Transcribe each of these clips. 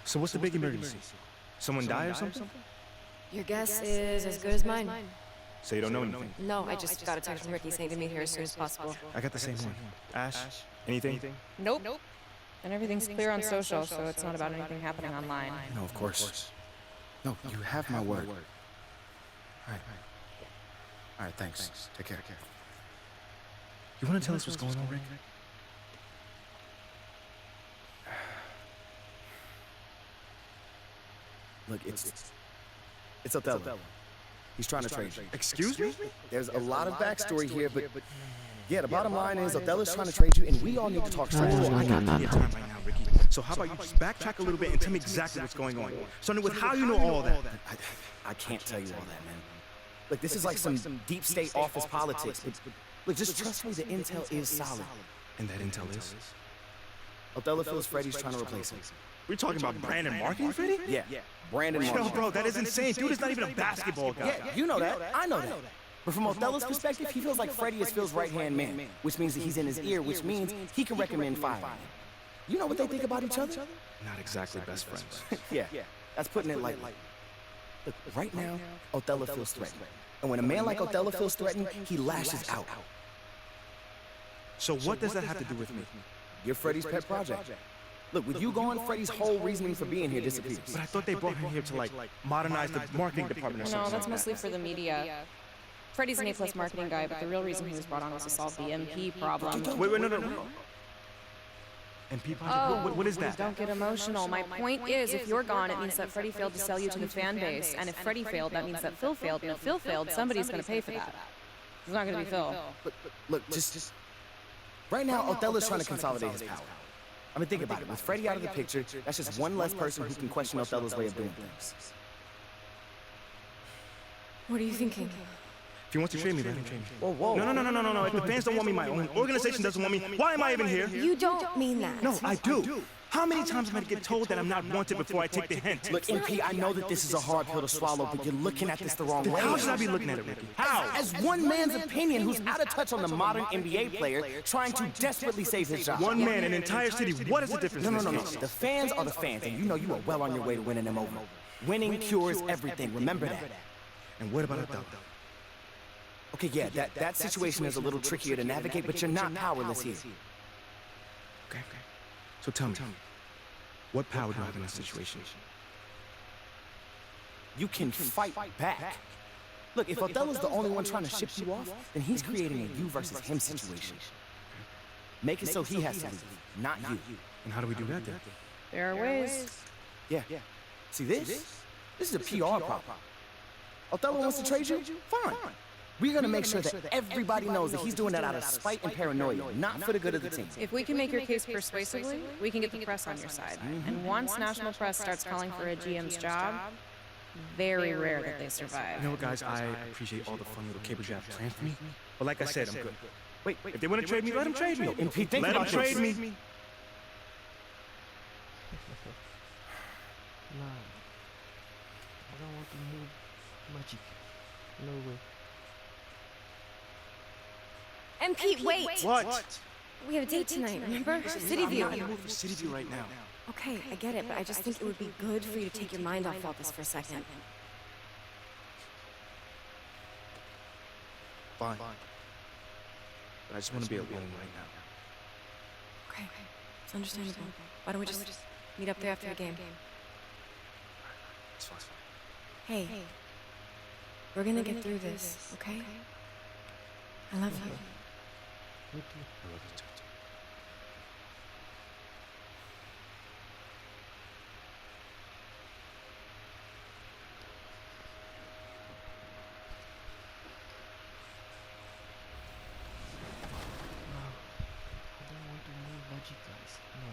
So what's the big emergency? Someone die or something? Your guess is as good as mine. So you don't know anything? No, I just got a text from Ricky saying to meet here as soon as possible. I got the same one. Ash? Anything? Nope. And everything's clear on social, so it's not about anything happening online. No, of course. No, you have my word. All right. All right, thanks. Take care. You want to tell us what's going on, Rick? Look, it's Othello. He's trying to trade you. Excuse me? There's a lot of backstory here, but yeah, the bottom line is Othello's trying to trade you, and we all need to talk straight. I got plenty of time right now, Ricky. So how about you just backtrack a little bit and tell me exactly what's going on? Starting with how you know all that. I can't tell you all that, man. Look, this is like some deep state office politics, but look, just trust me, the intel is solid. And that intel is? Othello feels Freddie's trying to replace him. We're talking about Brandon marketing, Freddie? Yeah, Brandon marketing. Yo, bro, that is insane. Dude is not even a basketball guy. Yeah, you know that. I know that. But from Othello's perspective, he feels like Freddie is Phil's right-hand man, which means that he's in his ear, which means he can recommend firing him. You know what they think about each other? Not exactly best friends. Yeah, that's putting it lightly. Look, right now, Othello feels threatened. And when a man like Othello feels threatened, he lashes out. So what does that have to do with me? You're Freddie's pet project. Look, with you gone, Freddie's whole reasoning for being here disappears. But I thought they brought him here to, like, modernize the marketing department or something. No, that's mostly for the media. Freddie's an A-plus marketing guy, but the real reason he was brought on was to solve the MP problem. Wait, no. MP project? What is that? Don't get emotional. My point is, if you're gone, it means that Freddie failed to sell you to the fan base. And if Freddie failed, that means that Phil failed. And if Phil failed, somebody's going to pay for that. It's not going to be Phil. Look, just... Right now, Othello's trying to consolidate his power. I mean, think about it. With Freddie out of the picture, that's just one less person who can question Othello's way of doing things. What are you thinking? If he wants to trade me, let him trade me. Whoa. No. If the fans don't want me, my own organization doesn't want me, why am I even here? You don't mean that. No, I do. How many times am I to get told that I'm not wanted before I take the hint? Look, MP, I know that this is a hard pill to swallow, but you're looking at this the wrong way. How should I be looking at it, Ricky? How? As one man's opinion who's out of touch on the modern NBA player trying to desperately save his job. One man, an entire city, what is the difference in this No. case? The fans are the fans, and you know you are well on your way to winning them over. Winning cures everything, remember that. And what about Othello? Okay, yeah, that situation is a little trickier to navigate, but you're not powerless here. Okay. So tell me, what power do I have in this situation? You can fight back. Look, if Othello's the only one trying to ship you off, then he's creating a you versus him situation. Make it so he has to leave, not you. And how do we do that then? There are ways. Yeah. See this? This is a PR problem. Othello wants to trade you? Fine. We're gonna make sure that everybody knows that he's doing that out of spite and paranoia, not for the good of the team. If we can make your case persuasively, we can get the press on your side. And once national press starts calling for a GM's job, very rare that they survive. You know what, guys? I appreciate all the fun little capers you have planned for me. But like I said, I'm good. Wait, if they want to trade me, let them trade me. MP, think let them about trade this. me. Nah, I don't want to move magic. No way. MP, wait! What? We have a date tonight, remember? City I'm View. not in the mood for City View right now. Okay, I get it, but I just think it would be good for you to take your mind off all this for a second. Fine. But I just want to be alone right now. Okay, it's understandable. Why don't we just meet up there after the game? It's fine. Hey, we're gonna get through this, okay? I love you. I love you too. I don't want to move magic, guys. No.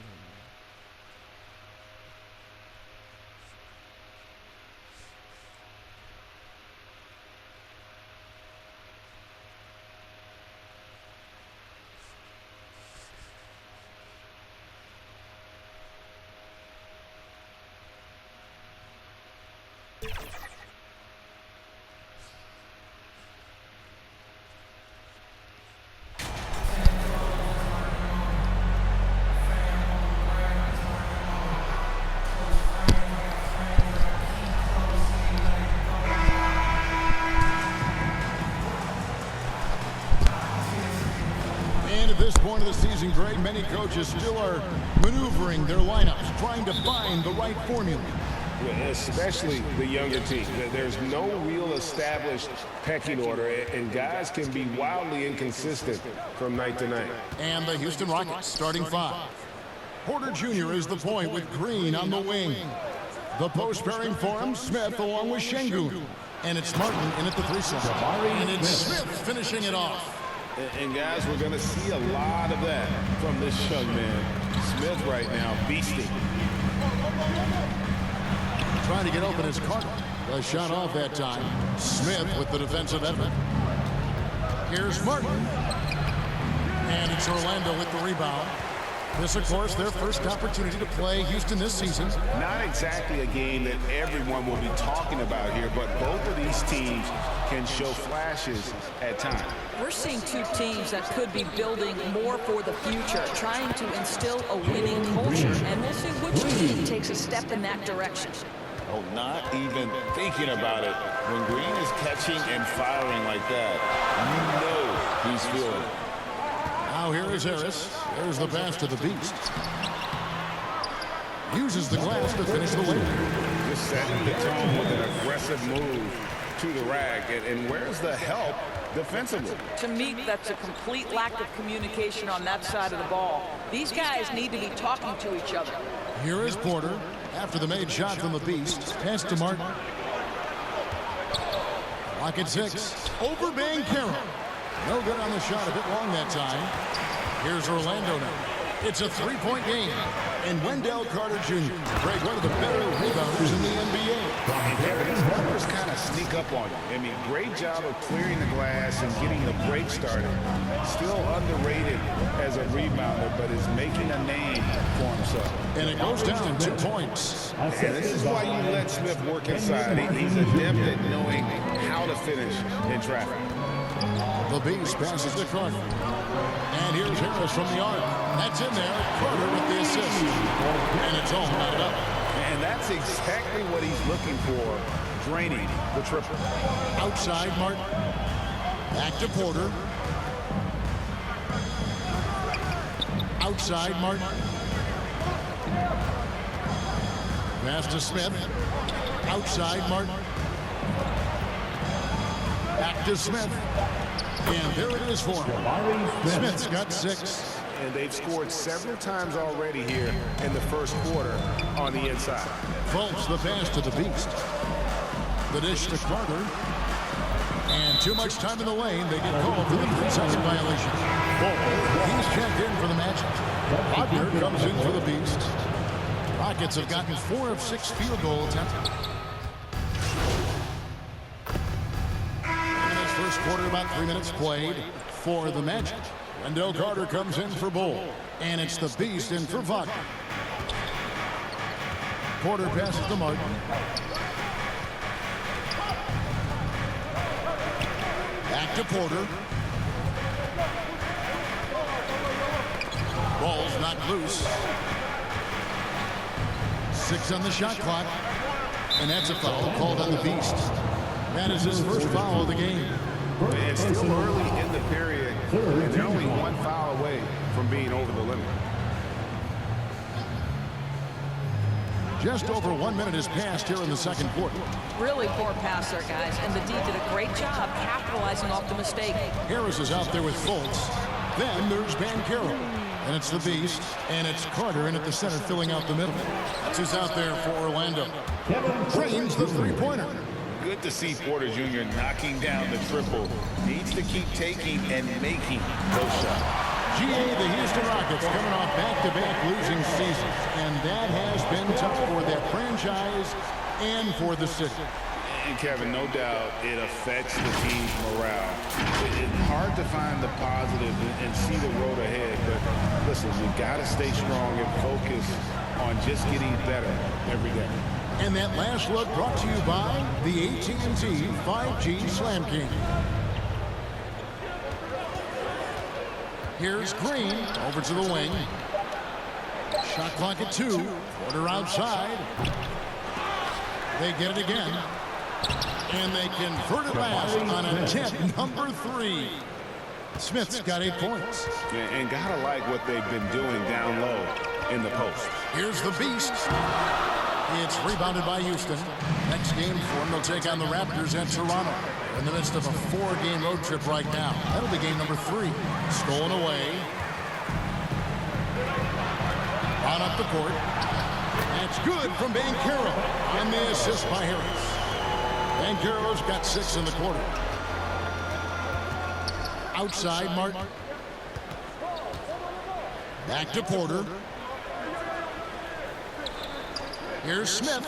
at this point of the season, Greg, many coaches still are maneuvering their lineups, trying to find the right formula. Especially the younger team. There's no real established pecking order, and guys can be wildly inconsistent from night to night. And the Houston Rockets starting 5. Porter Jr. is the point with Green on the wing. The post pairing for him, Smith along with Şengün. And it's Martin in at the 3 slot. And it's Smith finishing it off. And guys, we're going to see a lot of that from this young man. Smith right now, beasting. Trying to get open his Carter. A shot off that time. Smith with the defensive effort. Here's Martin. And it's Orlando with the rebound. This, of course, their first opportunity to play Houston this season. Not exactly a game that everyone will be talking about here, but both of these teams can show flashes at times. We're seeing two teams that could be building more for the future, trying to instill a winning culture, and we'll see which team takes a step in that direction. Oh, not even thinking about it. When Green is catching and firing like that, you know he's feeling it. Now here is Harris. There's the pass to the Beast. Uses the glass to finish the layup. Just setting the tone with an aggressive move to the rack. And where's the help defensively? To me, that's a complete lack of communication on that side of the ball. These guys need to be talking to each other. Here is Porter after the made shot from the Beast. Pass to Martin. Lock at 6. Over Banchero. No good on the shot, a bit long that time. Here's Orlando now. It's a 3-point game. And Wendell Carter Jr., Greg, one of the better rebounders in the NBA. And these numbers kind of sneak up on you. I mean, great job of clearing the glass and getting the break started. Still underrated as a rebounder, but is making a name for himself. And it goes down 2 points. And this is why you let Smith work inside. He's adept at knowing how to finish in traffic. The Beast passes to Carter. And here's Harris from the arc. That's in there. Carter with the assist. And it's all knotted up. And that's exactly what he's looking for, draining the triple. Outside, Martin. Back to Porter. Outside, Martin. Pass to Smith. Outside, Martin. Back to Smith. And there it is for him. Smith's got 6. And they've scored several times already here in the first quarter on the inside. Fultz the pass to the Beast. The dish to Carter. And too much time in the lane. They get called for the 3-second violation. He's checked in for the match. Wagner comes in for the Beast. Rockets have gotten 4 of 6 field goal attempts. First quarter, about 3 minutes played for the Magic. Wendell Carter comes in for Bull. And it's the Beast in for Wagner. Porter passes to Martin. Back to Porter. Ball's knocked loose. 6 on the shot clock. And that's a foul called on the Beast. That is his first foul of the game. It's still early in the period, and they're only 1 foul away from being over the limit. Just over 1 minute has passed here in the second quarter. Really poor pass there, guys, and the D did a great job capitalizing off the mistake. Harris is out there with Fultz. Then there's Banchero. And it's the Beast, and it's Carter in at the center filling out the middle. That's who's out there for Orlando. Drains the 3-pointer. Good to see Porter Jr. knocking down the triple. Needs to keep taking and making those shots. GA, the Houston Rockets coming off back-to-back losing seasons. And that has been tough for that franchise and for the city. And Kevin, no doubt it affects the team's morale. It's hard to find the positive and see the road ahead. But listen, we got to stay strong and focus on just getting better every day. And that last look brought to you by the AT&T 5G Slam King. Here's Green over to the wing. Shot clock at 2. Porter outside. They get it again. And they convert it last on attempt number 3. Smith's got 8 points. And gotta like what they've been doing down low in the post. Here's the Beast. It's rebounded by Houston. Next game for them, they'll take on the Raptors at Toronto. In the midst of a 4-game road trip right now. That'll be game number 3. Stolen away. On up the court. That's good from Banchero. On the assist by Harris. Banchero's got 6 in the quarter. Outside, Martin. Back to Porter. Here's Smith.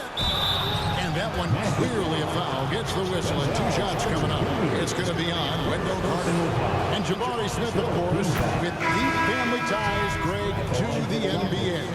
And that one clearly a foul. Gets the whistle and 2 shots coming up. It's going to be on Wendell Carter. And Jabari Smith, of course, with deep family ties, Greg, to the NBA.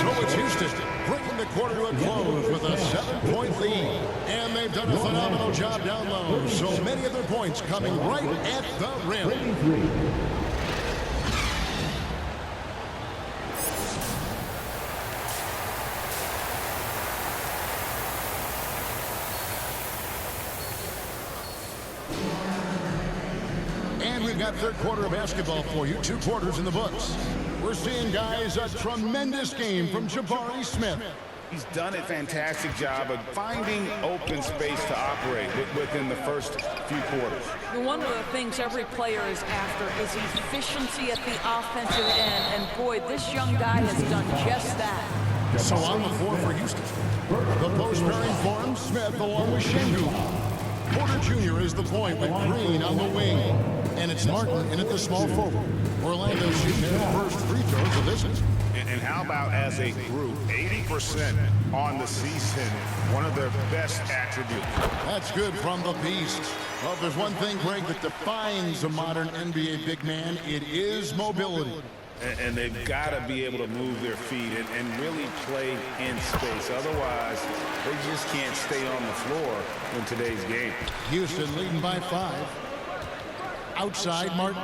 So it's Houston bringing the quarter to a close with a 7-point lead. And they've done a phenomenal job down low. So many of their points coming right at the rim. And we've got third quarter of basketball for you. 2 quarters in the books. We're seeing, guys, a tremendous game from Jabari Smith. He's done a fantastic job of finding open space to operate within the first few quarters. One of the things every player is after is efficiency at the offensive end. And boy, this young guy has done just that. So on the floor for Houston. The post pairing form, Smith along with Shengu. Porter Jr. is the point with Green on the wing. And it's Martin in at the small forward. Orlando shooting their first free throws of this one. And how about as a group, 80% on the season, one of their best attributes. That's good from the Beast. Well, if there's one thing, Greg, that defines a modern NBA big man, it is mobility. And they've got to be able to move their feet and really play in space. Otherwise, they just can't stay on the floor in today's game. Houston leading by 5. Outside, Martin.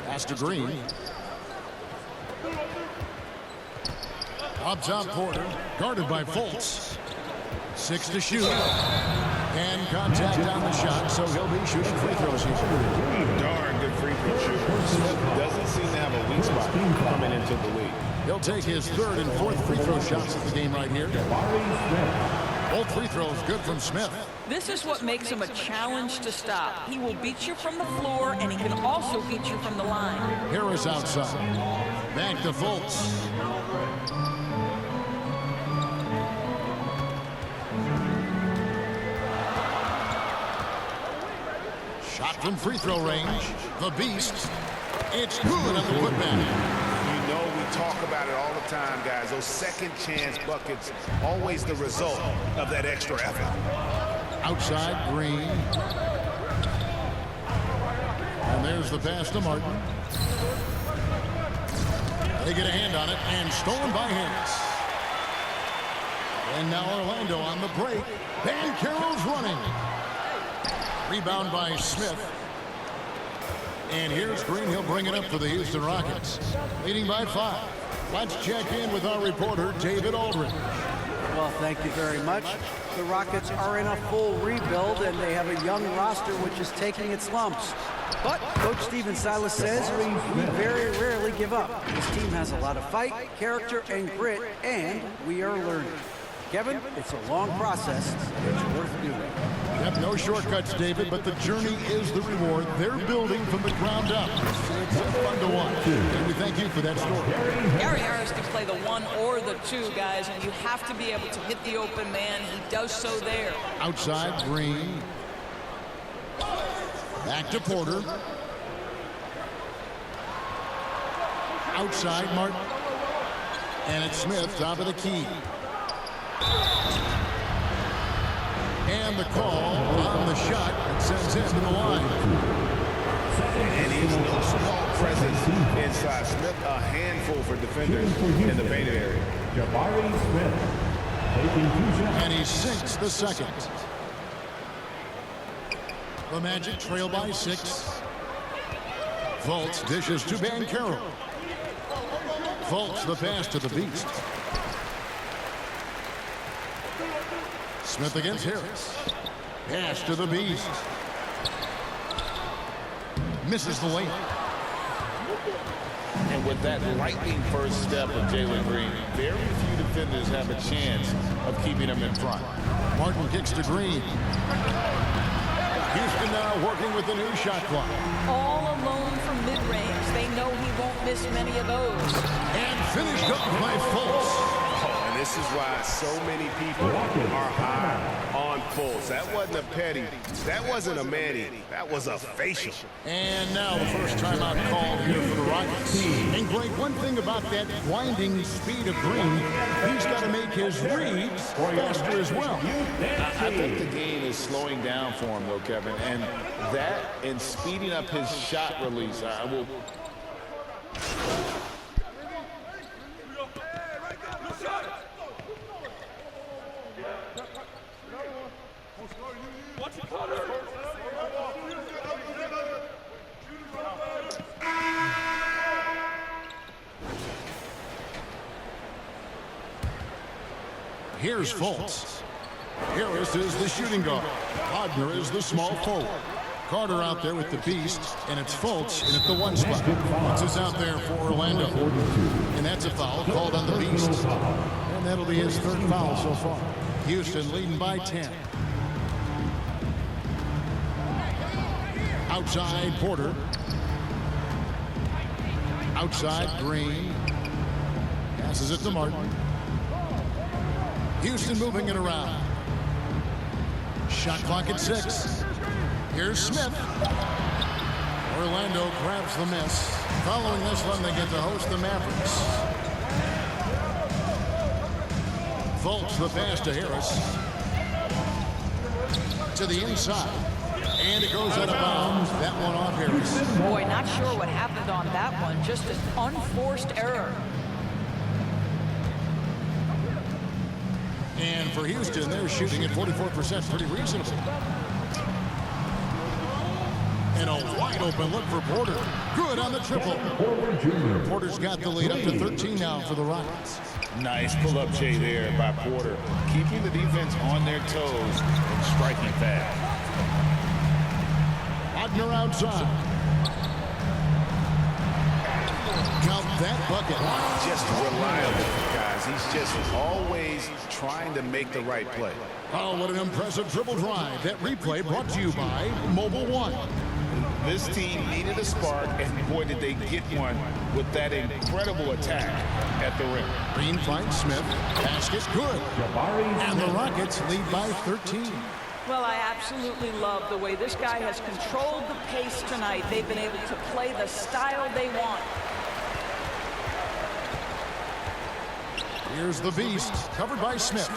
Pass to Green. Up top, Porter. Guarded by Fultz. 6 to shoot. And contact on the shot, so he'll be shooting free throws here. Darn good free throw shooter. Smith doesn't seem to have a weak spot coming into the league. He'll take his 3rd and 4th free throw shots of the game right here. Both free throws good from Smith. This is what makes him a challenge to stop. He will beat you from the floor, and he can also beat you from the line. Harris outside. Back to Fultz. Shot from free throw range. The Beast. It's good on the putback. You know, we talk about it all the time, guys. Those second chance buckets, always the result of that extra effort. Outside, Green. And there's the pass to Martin. They get a hand on it, and stolen by Harris. And now Orlando on the break. Banchero's running. Rebound by Smith. And here's Green. He'll bring it up for the Houston Rockets. Leading by 5. Let's check in with our reporter, David Aldridge. Well, thank you very much. The Rockets are in a full rebuild, and they have a young roster which is taking its lumps. But Coach Stephen Silas says we very rarely give up. This team has a lot of fight, character, and grit, and we are learning. Kevin, it's a long process. It's worth doing. Yep, no shortcuts, David, but the journey is the reward. They're building from the ground up. It's fun to watch. And we thank you for that story. Gary Harris can play the 1 or the 2, guys, and you have to be able to hit the open man. He does so there. Outside, Green. Back to Porter. Outside, Martin. And it's Smith, top of the key. And the call on the shot that sends him to the line. And he's no small presence inside. Smith, a handful for defenders in the painted area. Jabari Smith taking 2 shots. And he sinks the second. The Magic trail by 6. Fultz dishes to Bancaro. Fultz the pass to the Beast. Smith against Harris. Pass to the Beast. Misses the layup. And with that lightning first step of Jalen Green, very few defenders have a chance of keeping him in front. Martin kicks to Green. Houston now working with the new shot clock. All alone from mid-range. They know he won't miss many of those. And finished off by Fultz. Oh, and this is why so many people are high on Fultz. That wasn't a petty. That wasn't a Manny. That was a facial. And now the first timeout called here for the Rockets. And Greg, one thing about that blinding speed of Green, he's got to make his reads faster as well. I think the game is slowing down for him, though, Kevin. And that and speeding up his shot release, I will... Here's Fultz. Harris is the shooting guard. Wagner is the small forward. Carter out there with the Beast, and it's Fultz in at the 1 spot. Fultz is out there for Orlando. And that's a foul called on the Beast. And that'll be his 3rd foul so far. Houston leading by 10. Outside Porter. Outside Green. Passes it to Martin. Houston moving it around. Shot clock at 6. Here's Smith. Orlando grabs the miss. Following this one, they get to host the Mavericks. Fultz the pass to Harris. To the inside. And it goes out of bounds. That one off Harris. Boy, not sure what happened on that one. Just an unforced error. And for Houston, they're shooting at 44%. Pretty reasonable. And a wide open look for Porter. Good on the triple. Porter's got the lead up to 13 now for the Rockets. Nice pull-up J there by Porter. Keeping the defense on their toes and striking fast. Wagner outside. Count that bucket. Just reliable, guys. He's just always trying to make the right play. Oh, what an impressive triple drive. That replay brought to you by Mobile One. This team needed a spark, and boy, did they get one with that incredible attack at the rim. Green finds Smith. Basket good. And the Rockets lead by 13. Well, I absolutely love the way this guy has controlled the pace tonight. They've been able to play the style they want. Here's the Beast, covered by Smith.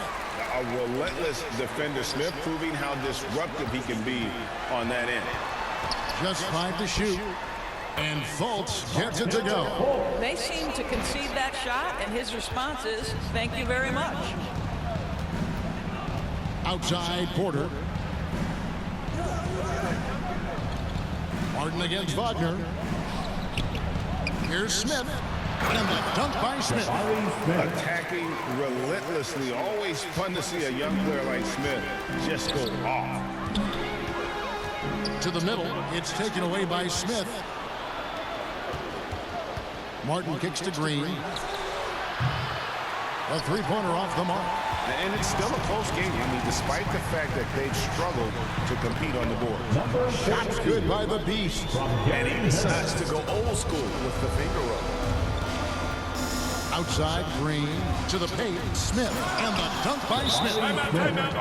A relentless defender. Smith proving how disruptive he can be on that end. Just 5 to shoot. And Fultz gets it to go. They seem to concede that shot, and his response is, thank you very much. Outside Porter. Martin against Wagner. Here's Smith. And the dunk by Smith. Attacking relentlessly. Always fun to see a young player like Smith just go off. To the middle. It's taken away by Smith. Martin kicks to Green. A three-pointer off the mark. And it's still a close game. I mean, despite the fact that they've struggled to compete on the board. Shots good by the Beast. And he decides to go old school with the finger roll. Outside Green to the paint. Smith. And the dunk by Smith.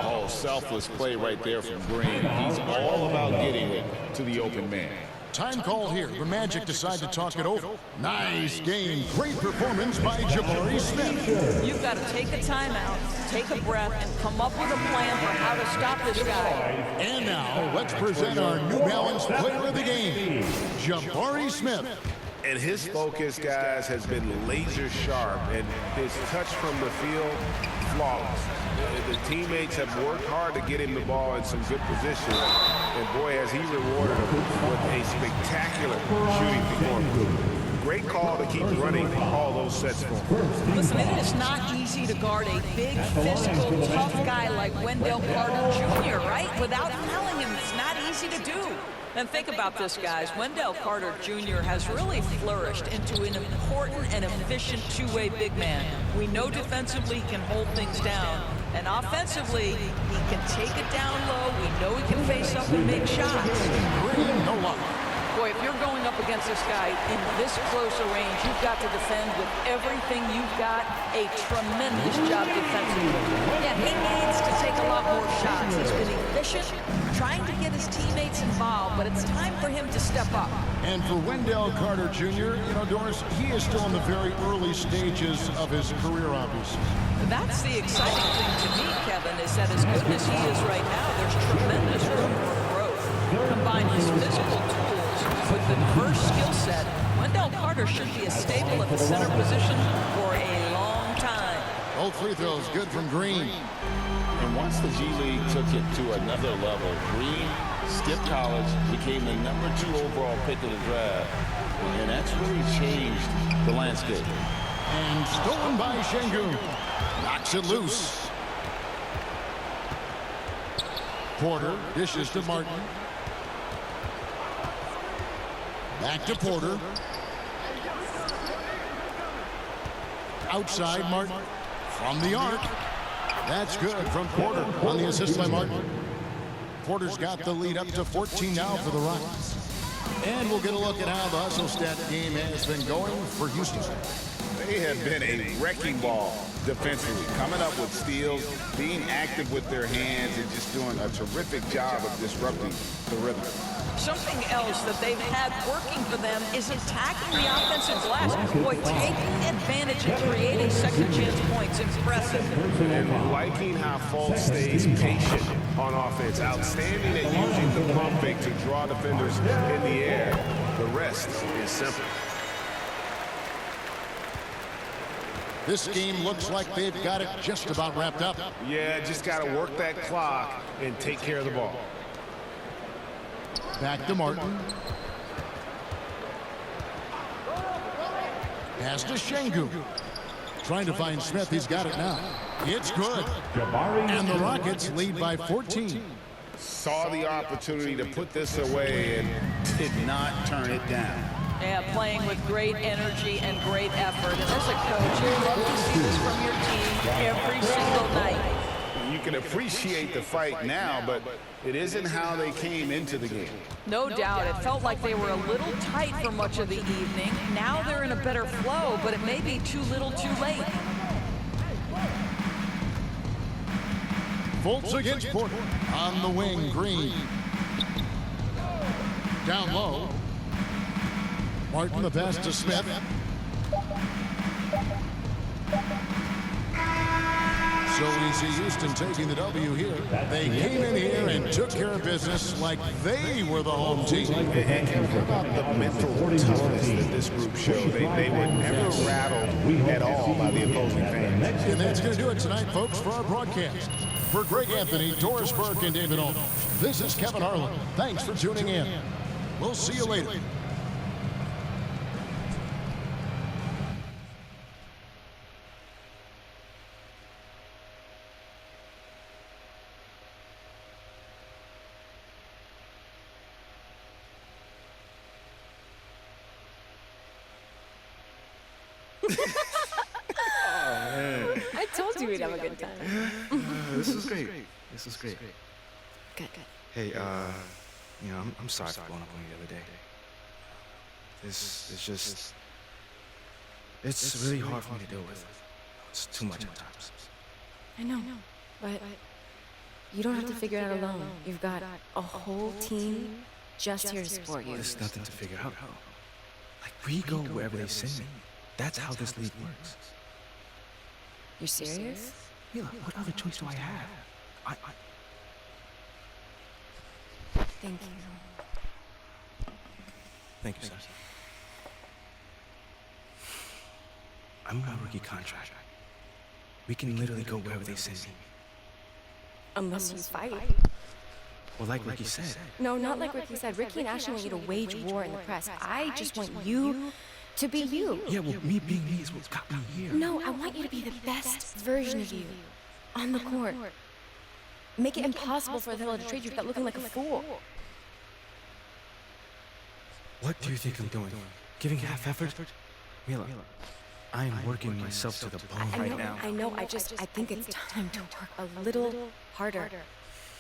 Oh, selfless play right there from Green. He's all about getting it to the open man. Time call here. The Magic decide to talk it over. Nice game. Great performance by Jabari Smith. You've got to take a timeout, take a breath, and come up with a plan for how to stop this guy. And now, let's present our New Balance player of the game, Jabari Smith. And his focus, guys, has been laser sharp, and his touch from the field, flawless. The teammates have worked hard to get him the ball in some good position. And boy, has he rewarded him with a spectacular shooting performance. Great call to keep running all those sets for him. Listen, it is not easy to guard a big, physical, tough guy like Wendell Carter Jr., right? Without fouling him, it's not easy to do. And think about this, guys. Wendell Carter Jr. has really flourished into an important and efficient two-way big man. We know defensively he can hold things down. And offensively, he can take it down low. We know he can face up and make shots. No luck. Boy, if you're going up against this guy in this close a range, you've got to defend with everything you've got. A tremendous job defensively. Yeah, he needs to take a lot more shots. He's been efficient, trying to get his teammates involved, but it's time for him to step up. And for Wendell Carter Jr., you know, Doris, he is still in the very early stages of his career, obviously. That's the exciting thing to me, Kevin, is that as good as he is right now, there's tremendous room for growth. Combine his physical tools with the diverse skill set, Wendell Carter should be a staple at the center position for a long time. Both free throws good from Green. And once the G League took it to another level, Green skipped college, became the #2 overall pick of the draft. And that's really changed the landscape. And stolen by Şengün. Knocks it loose. Porter dishes to Martin. Back to Porter. Outside Martin. From the arc. That's good from Porter on the assist by Martin. Porter's got the lead up to 14 now for the Rockets. And we'll get a look at how the hustle stat game has been going for Houston. They have been a wrecking ball defensively, coming up with steals, being active with their hands, and just doing a terrific job of disrupting the rhythm. Something else that they've had working for them is attacking the offensive glass. Boy, taking advantage and creating second chance points. Impressive. And liking how Fultz stays patient on offense. Outstanding at using the pump fake to draw defenders in the air. The rest is simple. This game looks like they've got it just about wrapped up. Yeah, just got to work that clock and take care of the ball. Back to Martin. Pass to Şengün. Trying to find Smith. He's got it now. It's good. And the Rockets lead by 14. Saw the opportunity to put this away and did not turn it down. Yeah, playing with great energy and great effort. And as a coach, you love to see this from your team every single night. You can appreciate the fight now, but it isn't how they came into the game. No doubt. It felt like they were a little tight for much of the evening. Now they're in a better flow, but it may be too little too late. Fultz against Porter. On the wing, Green. Down low. Martin the pass to Smith. So we see Houston taking the W here. They came in here and took care of business like they were the home team. And how about the mental toughness that this group showed? They were never rattled at all by the opposing fans. And that's going to do it tonight, folks, for our broadcast. For Greg Anthony, Doris Burke, and David Allman, this is Kevin Harlan. Thanks for tuning in. We'll see you later. I told you we'd have a good time. This is great. This is great. Good. Hey, you know, I'm sorry for blowing up on you the other day. This is just, it's really hard for me to deal with. It's too much at times. I know, but you don't have to figure it out alone. You've got a whole team just here to support you. There's nothing to figure out. Like, we go wherever they send me. That's how this league works. You're serious? Mila, what other choice do I have? Thank you. Thank you, sir. I'm on a rookie contract. We can literally go wherever they send me. Unless you fight. Well, like Ricky said. No, not like Ricky said. Ricky and Ashley want you to wage war in the press. I just want you to be you. Yeah, well, me being me is what got me here. No, I want you to be the best version of you. On the court. Make it impossible for Othello to trade you without looking like a fool. What do you think I'm doing? Giving half effort? Mila, I am working myself to the bone right now. I know, I think it's time to work a little harder.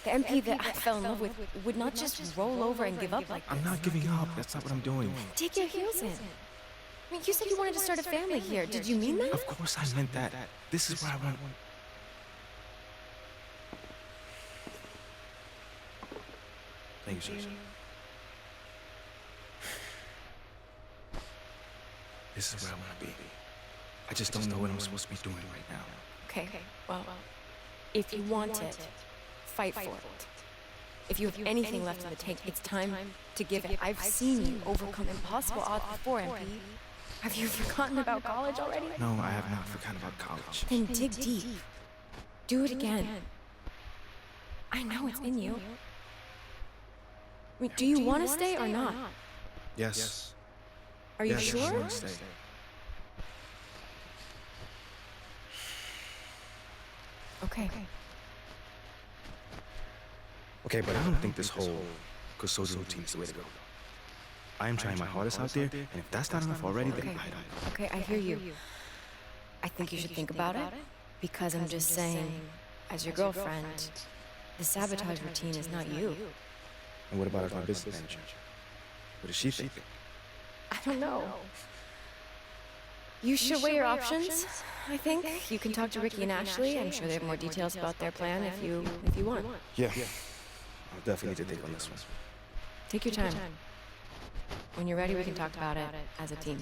The MP that I fell in love with would not just roll over and give up like this. I'm not giving up. That's not what I'm doing. Dig your heels in. I mean, you said you wanted to start a family here. Did you mean that? Of course I meant that. This is where I want... Thank you, Sergio. This is where I want to be. I just don't know what I'm supposed to be doing right now. Okay, well, if you want it, fight for it. If you have anything left in the tank, it's time to give it. I've seen you overcome impossible odds before, MP. Have you forgotten about college already? No, I have not forgotten about college. Then dig deep. Do it again. I know it's in you. I mean, do you want to stay or not? Yes. Are you Yes, sure? I want to stay. Okay. Okay, but I don't think this whole custodial routine is the way to go. I am trying my hardest out there, and if that's not enough already, then I don't. Okay, I hear you. I think you should think about it, because I'm just saying, as your girlfriend, the sabotage routine is not you. And what about as my business manager? What does she think? I don't know. You should weigh your options, I think. You can talk to Ricky and Ashley. I'm sure they have more details about their plan if you want. Yeah. I'll definitely need to think on this one. Take your time. When you're ready, we can talk about it as a team.